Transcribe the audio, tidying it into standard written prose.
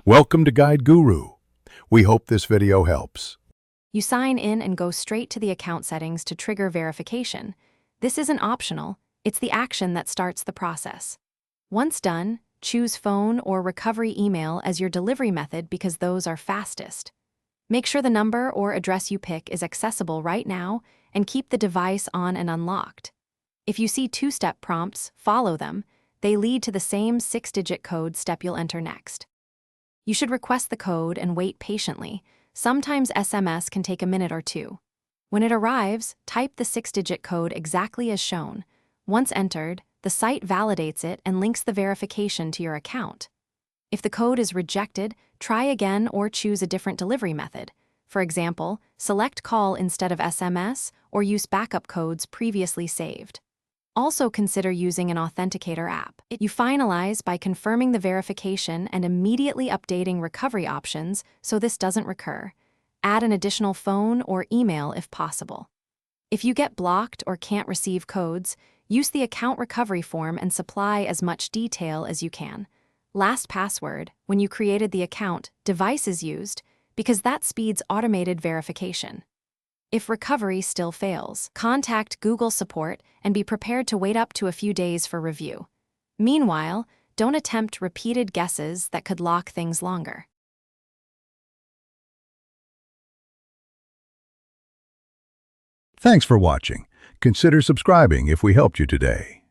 Welcome to Guide Guru. We hope this video helps. You sign in and go straight to the account settings to trigger verification. This isn't optional, it's the action that starts the process. Once done, choose phone or recovery email as your delivery method because those are fastest. Make sure the number or address you pick is accessible right now and keep the device on and unlocked. If you see two-step prompts, follow them. They lead to the same 6-digit code step you'll enter next. You should request the code and wait patiently. Sometimes SMS can take a minute or two. When it arrives, type the 6-digit code exactly as shown. Once entered, the site validates it and links the verification to your account. If the code is rejected, try again or choose a different delivery method. For example, select call instead of SMS or use backup codes previously saved. Also consider using an authenticator app. You finalize by confirming the verification and immediately updating recovery options so this doesn't recur. Add an additional phone or email if possible. If you get blocked or can't receive codes, use the account recovery form and supply as much detail as you can. Last password, when you created the account, device is used because that speeds automated verification. If recovery still fails, contact Google support and be prepared to wait up to a few days for review. Meanwhile, don't attempt repeated guesses that could lock things longer. Thanks for watching. Consider subscribing if we helped you today.